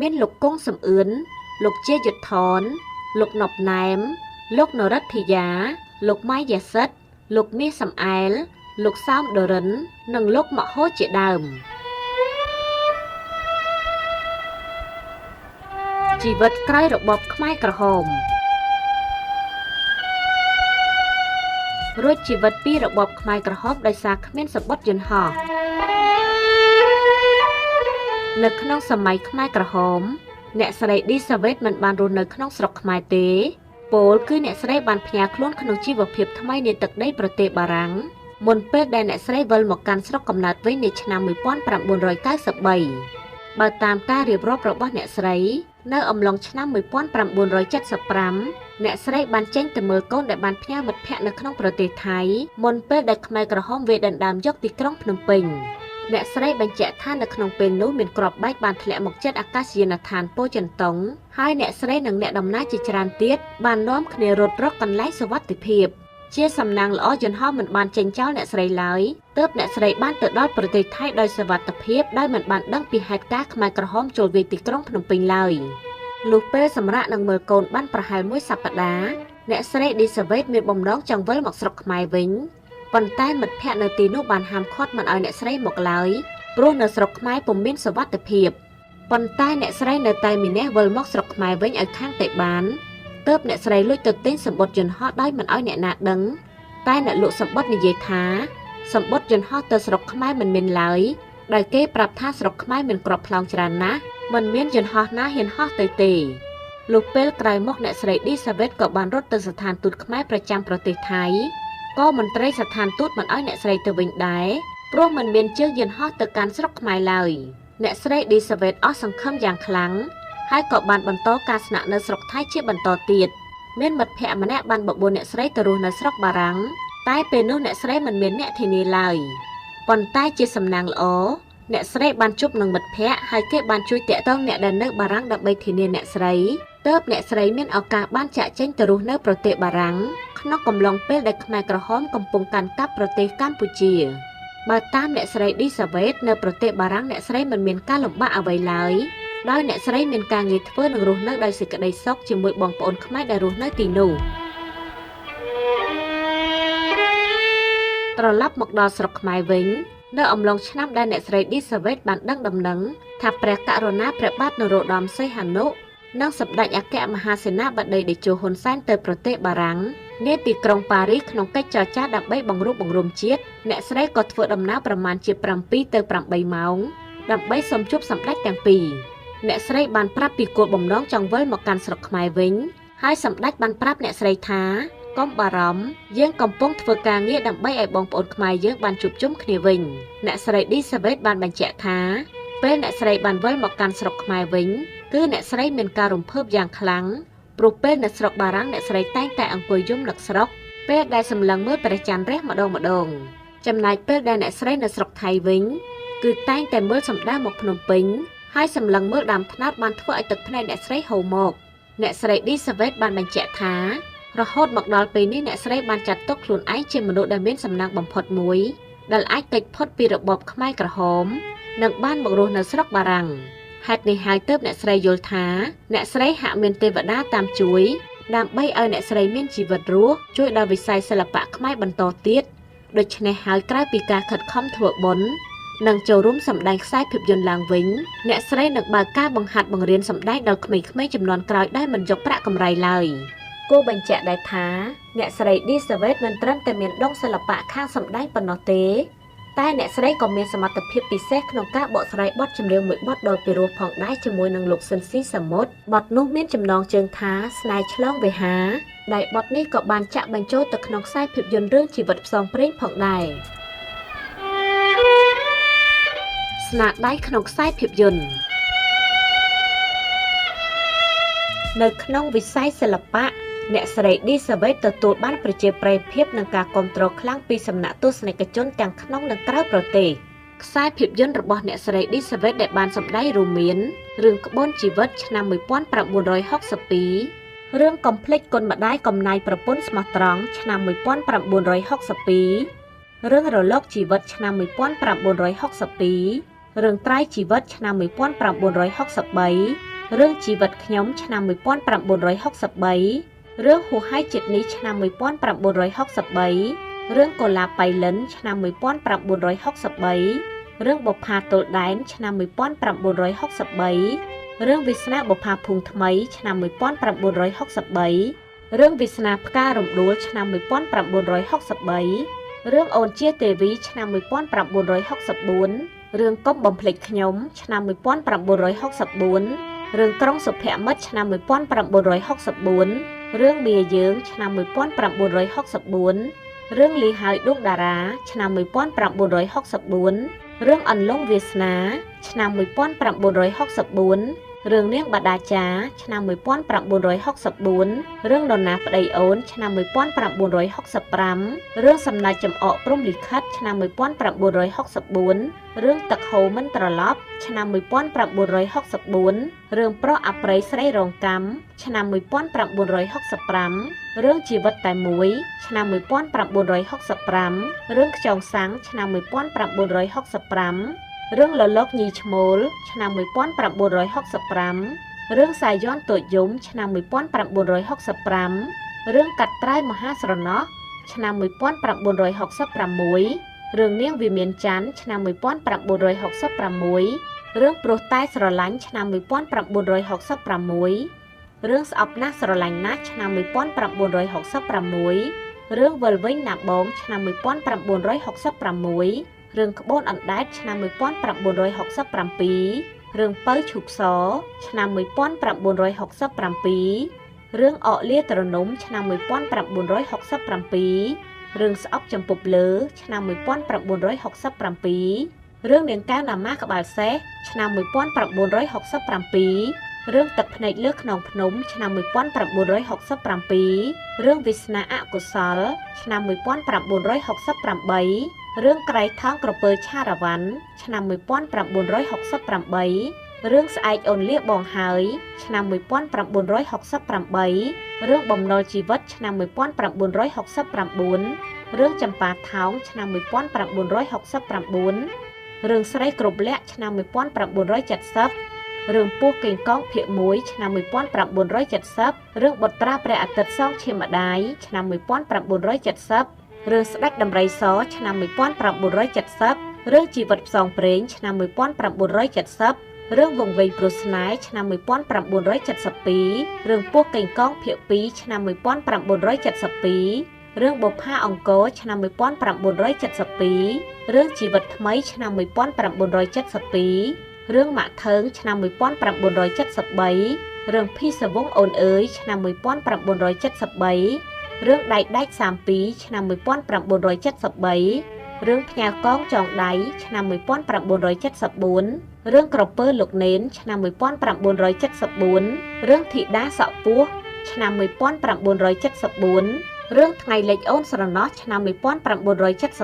មានលោកគង់សំអឿនលោកជាយុទ្ធថនលោកណប់ណែមលោកនរិទ្ធាយាលោកម៉ៃយ៉ាសិតលោកមាសសំអែលលោកសោមដរិននិងលោកម៉ាក់ហូជាដើមជីវិតក្រោយរបបខ្មែរក្រហមរួចជីវិតពីរបបខ្មែរក្រហមដោយសារគ្មានសម្បត្តិយន្តហោះនៅក្នុងសម័យខ្មែរក្រហមអ្នកស្រីឌីសាវ៉េតមិនបានរស់នៅក្នុងស្រុកខ្មែរទេពោលគឺអ្នកស្រីបានផ្ញើខ្លួនក្នុងជីវភាពថ្មីនៃទឹកដីប្រទេសបារាំងមុនពេលដែលអ្នកស្រីវិលមកកាន់ស្រុកកំណើតវិញនៅឆ្នាំ1993បើតាមការរៀបរាប់របស់អ្នកស្រីនៅអំឡុងឆ្នាំ1975អ្នកស្រីបានចេញទៅមើលកូនដែលបានផ្ញើមិត្តភ័ក្តិនៅក្នុងប្រទេសថៃមុនពេលដែលខ្មែរក្រហមវាយដណ្ដើមយកទីក្រុងភ្នំពេញអ្នកស្រីបញ្ជាក់ថានៅក្នុងពេលនោះមានគ្រាប់បែកបានធ្លាក់មកជិតអាកាសយានដ្ឋានប៉ូចិនតុងហើយអ្នកស្រីនិងអ្នកដំណើរជាច្រើនទៀតបាននាំគ្នារត់រកកន្លែងសុវត្ថិភាពជាសំណាងល្អយន្តហោះមិនបានចេញចោលអ្នកស្រីឡើយទើបអ្នកស្រីបានទៅដល់ប្រទេសថៃដោយសុវត្ថិភាពដោយមិនបានដឹងពីហេតុការណ៍ខ្មែរក្រហមចូលវាយទីក្រុងភ្នំពេញឡើយលុះពេលសម្រាប់នឹងមើលកូនបានប្រហែល1សប្តាហ៍អ្នកស្រីឌីសាវ៉េតមានបំណងចង់វិលមកស្រុកខ្មែរវិញប៉ុន្តែមិត្តភ័ក្តិនៅទីនោះបានហាមឃាត់មិនឲ្យអ្នកស្រីមកឡើយព្រោះនៅស្រុកខ្មែរពុំមានសុវត្ថិភាពប៉ុន្តែអ្នកស្រីនៅតែមានះវិលមកស្រុកខ្មែរវិញឲ្យខាងតែបានទើបអ្នកស្រីលួចទៅទិញសម្បត្តិយន្តហោះដោយមិនឲ្យអ្នកណាដឹងតែអ្នកលក់សម្បត្តិនិយាយថាសម្បត្តិយន្តហោះទៅស្រុកខ្មែរមិនមានឡើយដោយគេប្រាប់ថាស្រុកខ្មែរមានគ្រាប់ផ្លោងច្រើនណាស់មិនមានយន្តហោះណាហ៊ានហោះទៅទេលុះពេលក្រោយមកអ្នកស្រីឌីសាវ៉េតក៏បានរត់ទៅស្ថានទូតខ្មែរប្រចាំប្រទេសថៃក៏មន្ត្រីស្ថានទូតមិនឲ្យអ្នកស្រីទៅវិញដែរព្រោះមិនមានជើងយន្តហោះទៅកាន់ស្រុកខ្មែរឡើយអ្នកស្រីឌីសាវ៉េតអស់សង្ឃឹមយ៉ាងខ្លាំងហើយក៏បានបន្តការស្នាក់នៅស្រុកថៃជាបន្តទៀតមានមិត្តភ័ក្តិម្នាក់បានបបួលអ្នកស្រីទៅរស់នៅស្រុកបារាំង តែពេលនោះអ្នកស្រីមិនមានអ្នកធានាឡើយប៉ុន្តែជាសំណាងល្អអ្នកស្រីបានជួបនឹងមិត្តភ័ក្តិហើយគេបានជួយតាក់ទងអ្នកដែលនៅបារាំងដើម្បីធានាអ្នកស្រីទើបអ្នកស្រីមានឱកាសបានចាក់ចែងទៅរស់នៅប្រទេសបារាំងក្នុងកំឡុងពេលដែលខ្មែរក្រហមកំពុងកាន់កាប់ប្រទេសកម្ពុជាបើតាមអ្នកស្រីឌីសាវ៉េតនៅប្រទេសបារាំងអ្នកស្រីមិនមានការលំបាកអ្វីឡើយដោយអ្នកស្រីមានការងារធ្វើនិងរស់នៅដោយសេចក្តីសុខជាមួយបងប្អូនខ្មែរដែលរស់នៅទីនោះត្រឡប់មកដល់ស្រុកខ្មែរវិញនៅអំឡុងឆ្នាំដែលអ្នកស្រីឌីសាវ៉េតបានដឹងដំណឹងថាព្រះករុណាព្រះបាទនរោត្តមសីហនុនិងសម្ដេចអគ្គមហាសេនាបតីតេជោហ៊ុនសែនទៅប្រទេសបារាំងនាទីក្រុងប៉ារីសក្នុងកិច្ចចរចាដើម្បីបង្រួបបង្រួមជាតិអ្នកស្រីក៏ធ្វើដំណើរប្រមាណជា7ទៅ8ម៉ោងដើម្បីសុំជួបសម្ដេចទាំងពីរអ្នកស្រីបានប្រាប់ពីគោលបំណងចង់វិលមកកាន់ស្រុកខ្មែរវិញហើយសម្ដេចបានប្រាប់អ្នកស្រីថាកុំបារម្ភយើងកំពុងធ្វើការងារដើម្បីឲ្យបងប្អូនខ្មែរយើងបានជួបជុំគ្នាវិញអ្នកស្រីឌីសាវ៉េតបានបញ្ជាក់ថាពេលអ្នកស្រីបានវិលមកកាន់ស្រុកខ្មែរវិញគឺអ្នកស្រីមានការរំភើបយ៉ាងខ្លាំងព្រោះពេលនៅស្រុកបារាំងអ្នកស្រីតែងតែអង្គុយយំនឹកស្រុកពេលដែលសម្លឹងមើលព្រះច័ន្ទរះម្ដងចំណែកពេលដែលអ្នកស្រីនៅស្រុកថៃវិញគឺតែងតែមើលសម្ដៅមកភ្នំពេញហើយសម្លឹងមើលដើមត្នោតបានធ្វើឲ្យទឹកភ្នែកអ្នកស្រីហូរមកអ្នកស្រីឌីសាវ៉េតបានបញ្ជាក់ថារហូតមកដល់ពេលនេះអ្នកស្រីបានចាត់ទុកខ្លួនឯងជាមនុស្សដែលមានសំណាងបំផុតមួយដែលអាចគេចផុតពីរបបខ្មែរក្រហមនិងបានមករស់នៅស្រុកបារាំងហេតុនេះហើយទើបអ្នកស្រីយល់ថាអ្នកស្រីហាក់មានទេវតាតាមជួយដើម្បីឲ្យអ្នកស្រីមានជីវិតរស់ជួយដល់វិស័យសិល្បៈខ្មែរបន្តទៀតដូច្នេះហើយក្រៅពីការខិតខំធ្វើបុណ្យនិងចូលរួមសម្ដែងខ្សែភាពយន្តឡើងវិញអ្នកស្រីនឹងបើកការបង្ហាត់បង្រៀនសម្ដែងដល់ក្មេងៗជំនាន់ក្រោយដែលមិនយកប្រាក់កម្រៃឡើយគួរបញ្ជាក់ដែរថាអ្នកស្រីឌីសាវ៉េតមិនត្រឹមតែមានដុងសិល្បៈខាងសម្ដែងប៉ុណ្ណោះទេតែអ្នកស្រីក៏មានសមត្ថភាពពិសេសក្នុងការបកស្រាយបទចម្រៀងមួយបទដ៏ពិរោះផងដែរជាមួយនឹងលោកស៊ិនស៊ីសាមុតបទនោះមានចំណងជើងថាស្នេហ៍ឆ្លងវេហាដែលបទនេះក៏បានចាក់បញ្ចូលទៅក្នុងខ្សែភាពយន្តរឿងជីវិតផ្សងព្រេងផងដែរស្នាដៃក្នុងខ្សែភាពយន្តនៅក្នុងវិស័យសិល្បៈអ្នកស្រីឌីសាវ៉េតទទួលបានប្រជាប្រិយភាពនិងការគាំទ្រខ្លាំងពីសំណាក់ទស្សនិកជនទាំងក្នុងនិងក្រៅប្រទេសខ្សែភាពយន្តរបស់អ្នកស្រីឌីសាវ៉េតដែលបានសម្ដែងរួមមានរឿងក្បូនជីវិតឆ្នាំ1962រឿងកំភ្លេចគុណម្ដាយកំណាយប្រពន្ធស្មោះត្រង់ឆ្នាំ1962រឿងរលកជីវិតឆ្នាំ1962រឿងត្រៃជីវិតឆ្នាំ1963រឿងជីវិតខ្ញុំឆ្នាំ1963រឿងហួសហែជាតិនេះឆ្នាំ1963រឿងកូឡាបៃលិនឆ្នាំ1963រឿងបុប្ផាទល់ដែនឆ្នាំ1963រឿងវាសនាបុប្ផាភូមិថ្មីឆ្នាំ1963រឿងវាសនាផ្ការំដួលឆ្នាំ1963រឿងអូនជាទេវីឆ្នាំ1964រឿងកុំបំភ្លេចខ្ញុំឆ្នាំ1964រឿងក្រុងសុភមិត្តឆ្នាំ1964រឿងមាយើងឆ្នាំ1964រឿងលីហើយដួងតារាឆ្នាំ1964រឿងអន្លង់វាសនាឆ្នាំ1964រឿងនាងបដាចាឆ្នាំ1964រឿងនរណាប្តីអូនឆ្នាំ1965រឿងសំណាច់ចំអកព្រំលិខិតឆ្នាំ1964រឿងទឹកហូរមិនត្រឡប់ឆ្នាំ1964រឿងប្រុសអប្រិយស្រីរងកម្មឆ្នាំ1965រឿងជីវិតតែមួយឆ្នាំ1965រឿងខ្យងសាំងឆ្នាំ1965រឿងលលកញីឈ្មោលឆ្នាំ1965រឿងសាយ័ន្តតូចយំឆ្នាំ1965រឿងកាត់ត្រើយមហាស្រណោះឆ្នាំ1966រឿងនាងវិមានច័ន្ទឆ្នាំ1966រឿងព្រោះតែស្រឡាញ់ឆ្នាំ1966រឿងស្អប់ណាស់ស្រឡាញ់ណាស់ឆ្នាំ1966រឿងវិលវិញណាបងឆ្នាំ1966រឿងក្បូនអណ្ដែតឆ្នាំ1967រឿងពៅឈូកសឆ្នាំ1967រឿងអកលាត្រនំឆ្នាំ1967រឿងស្អប់ចំពប់លើឆ្នាំ1967រឿងនាងកែវណាម៉ាក្បាលសេះឆ្នាំ1967 រឿងទឹកភ្នែកលើខ្នងភ្នំឆ្នាំ1967រឿងវាសនាអកុសលឆ្នាំ1968រឿងក្រៃថងក្រពើឆារវ៉ាន់ឆ្នាំ1968រឿងស្អែកអូនលាបងហើយឆ្នាំ1968រឿងបំណុលជីវិតឆ្នាំ1969រឿងចម្ប៉ាថោងឆ្នាំ1969រឿងស្រីគ្រប់លក្ខឆ្នាំ1970រឿងពស់កេងកងភាគ1ឆ្នាំ1970រឿងបុត្រាព្រះអាទិត្យសងឈាមម្ដាយឆ្នាំ1970រឿងស្ដេចដំរីសឆ្នាំ1970រឿងជីវិតផ្សងព្រេងឆ្នាំ1970រឿងវង្វេងព្រោះស្នេហ៍ឆ្នាំ1972រឿងពស់កេងកងភាគ2ឆ្នាំ1972រឿងបុប្ផាអង្គរឆ្នាំ1972រឿងជីវិតថ្មីឆ្នាំ1972រឿងម៉ាក់ថើងឆ្នាំ1973រឿងភីសវងអូនអើយឆ្នាំ1973រឿងដៃដាច់32ឆ្នាំ1973រឿងផ្ញើកងចងដៃឆ្នាំ1974រឿងក្រពើលោកនេនឆ្នាំ1974រឿងធីតាសក់ពោះឆ្នាំ1974រឿងថ្ងៃលិចអូនស្រណោះឆ្នាំ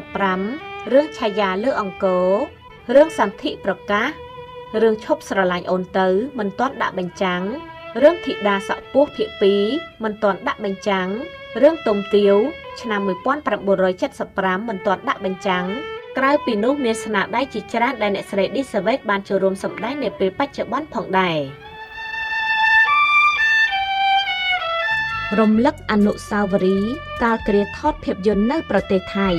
1975រឿងឆាយាលើអង្គររឿងសន្ធិប្រកាសរឿងឈប់ស្រឡាញ់អូនទៅមិនទាន់ដាក់បញ្ចាំងរឿងធីតាសក់ពោះភាគ2មិនទាន់ដាក់បញ្ចាំងរឿងទុំទាវឆ្នាំ1975មិនទាន់ដាក់បញ្ចាំងក្រៅពីនោះមានស្នាដៃជាច្រើនដែលអ្នកស្រីឌីសាវ៉េតបានចូលរួមសម្ដែងនៅពេលបច្ចុប្បន្នផងដែររំលឹកអនុស្សាវរីយ៍កាលគ្រាថតភាពយន្តនៅប្រទេសថៃ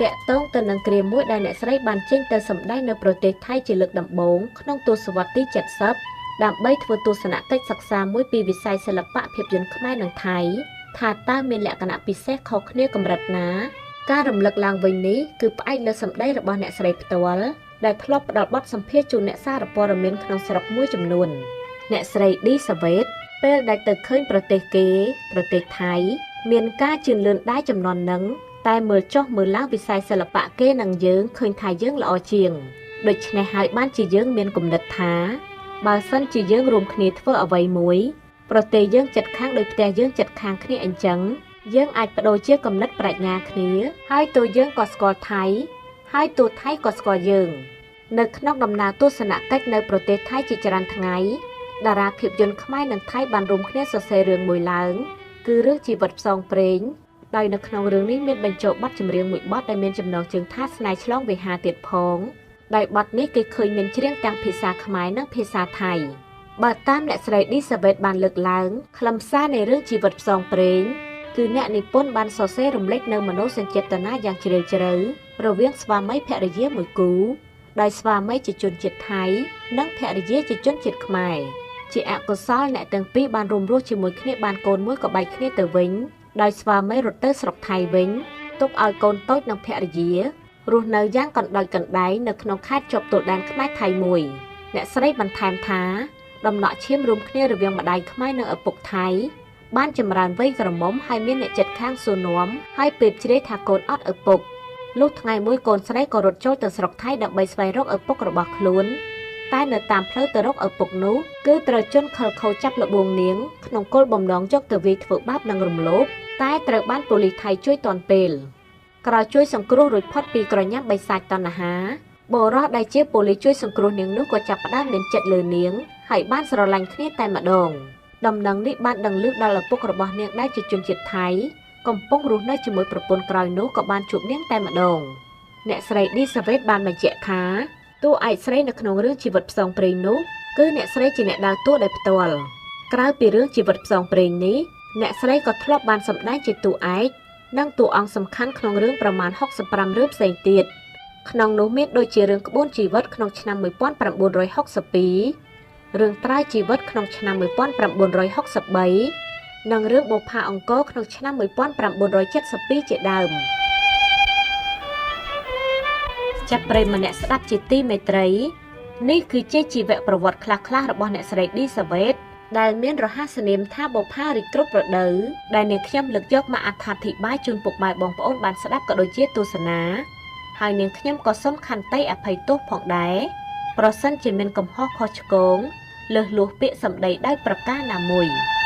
តាក់ទងទៅនឹងគ្រាមួយដែលអ្នកស្រីបានចេញទៅសម្ដែងនៅប្រទេសថៃជាលើកដំបូងក្នុងទសវត្សរ៍ទី70ដើម្បីធ្វើទស្សនកិច្ចសិក្សាមួយពីវិស័យសិល្បៈភាពយន្តខ្មែរនិងថៃថាតើមានលក្ខណៈពិសេសខុសគ្នាកម្រិតណាការរំលឹកឡើងវិញនេះគឺផ្អែកលើសម្ដីរបស់អ្នកស្រីផ្ទាល់ដែលធ្លាប់ផ្ដល់បទសម្ភាសន៍ជូនអ្នកសារព័ត៌មានក្នុងស្រុកមួយចំនួនអ្នកស្រីឌីសាវ៉េតពេលដែលទៅឃើញប្រទេសគេប្រទេសថៃមានការជឿនលឿនដែរចំនួននឹងតែមើលចុះមើលឡើងវិស័យសិល្បៈគេនឹងយើងឃើញថាយើងល្អជាងដូច្នេះហើយបានជាយើងមានគំនិតថាបើសិនជាយើងរួមគ្នាធ្វើអ្វីមួយប្រទេសយើងចិត្តខាងដោយផ្ទះយើងចិត្តខាងគ្នាអញ្ចឹងយើងអាចបដូរជាគំនិតប្រាជ្ញាគ្នាហើយតួយើងក៏ស្គាល់ថៃហើយតួថៃក៏ស្គាល់យើងនៅក្នុងដំណើរទស្សនកិច្ចនៅប្រទេសថៃជាច្រើនថ្ងៃតារាភាពយន្តខ្មែរនិងថៃបានរួមគ្នាសរសេររឿងមួយឡើងគឺរឿងជីវិតផ្សងព្រេងដោយនៅក្នុងរឿងនេះមានបញ្ចូលបទចម្រៀងមួយបទដែលមានចំណងជើងថាស្នេហ៍ឆ្លងវេហាទៀតផងដោយបទនេះគេឃើញមានច្រៀងទាំងភាសាខ្មែរនិងភាសាថៃបើតាមអ្នកស្រីឌីសាវ៉េតបានលើកឡើងខ្លឹមសារនៃរឿងជីវិតផ្សងព្រេងគឺអ្នកនិពន្ធបានសរសេររំលេចនៅមនោសញ្ចេតនាយ៉ាងជ្រាលជ្រៅរវាងស្វាមីភរិយាមួយគូដោយស្វាមីជាជនជាតិថៃនិងភរិយាជាជនជាតិខ្មែរជាអកុសលអ្នកទាំងពីរបានរួមរស់ជាមួយគ្នាបានកូនមួយក៏បែកគ្នាទៅវិញដោយស្វាមីរត់ទៅស្រុកថៃវិញទុកឲ្យកូនតូចនិងភរិយារស់នៅយ៉ាងកណ្ដោចកណ្ដែងនៅក្នុងខេត្តជាប់ទល់ដែនខ្មែរថៃមួយអ្នកស្រីបន្ថែមថាដំណក់ឈាមរួមគ្នារវាងម្ដាយខ្មែរនិងឪពុកថៃបានចម្រើនវ័យក្រមុំហើយមានអ្នកចិត្តខាងសួរនាំហើយពេបជ្រាយថាកូនអត់ឪពុកលុះថ្ងៃមួយកូនស្រីក៏រត់ចូលទៅស្រុកថៃដើម្បីស្វែងរកឪពុករបស់ខ្លួនតែនៅតាមផ្លូវទៅរកឪពុកនោះគឺត្រូវជន់ខិលខូចចាប់លបួងនាងក្នុងគោលបំណងយកទៅវាយធ្វើបាបនិងរំលោភតែត្រូវបានប៉ូលីសថៃជួយទាន់ពេលក្រោយជួយសង្គ្រោះរួចផុតពីក្រញាំបិសាចតណ្ហាបុរសដែលជាប៉ូលីសជួយសង្គ្រោះនាងនោះក៏ចាប់ផ្ដើមមានចិត្តលើនាងហើយបានស្រឡាញ់គ្នាតែម្ដងដំណឹងនេះបានដឹងឮដល់ឪពុករបស់នាងដែលជាជនជាតិថៃកំពុងរស់នៅជាមួយប្រពន្ធក្រោយនោះក៏បានជួបនាងតែម្ដងអ្នកស្រីឌីសាវ៉េតបានបញ្ជាក់ថាតួឯកស្រីនៅក្នុងរឿងជីវិតផ្សងព្រេងនោះគឺអ្នកស្រីជាអ្នកដើរតួដោយផ្ទាល់ក្រៅពីរឿងជីវិតផ្សងព្រេងនេះអ្នកស្រីក៏ធ្លាប់បានសម្ដែងជាតួឯកនិងតួអង្គសំខាន់ក្នុងរឿងប្រមាណ65រឿងផ្សេងទៀតក្នុងនោះមានដូចជារឿងក្បួនជីវិតក្នុងឆ្នាំ1962រឿងត្រើយជីវិតក្នុងឆ្នាំ1963និងរឿងបុប្ផាអង្គរក្នុងឆ្នាំ1972ជាដើមចាប់ប្រិយមិត្តអ្នកស្ដាប់ជាទីមេត្រីនេះគឺជាជីវប្រវត្តិខ្លះៗរបស់អ្នកស្រីឌីសាវ៉េតដែលមានរហស្សនាមថាបុប្ផារីកគ្រប់រដូវដែលនាងខ្ញុំលើកយកមកអត្ថាធិប្បាយជូនពុកម៉ែបងប្អូនបានស្ដាប់ក៏ដូចជាទស្សនាហើយនាងខ្ញុំក៏សូមខន្តីអភ័យទោសផងដែរ ប្រសិនជាមានកំហុសខុសឆ្គងលើសលួសពាក្យសម្ដីដោយប្រការណាមួយ។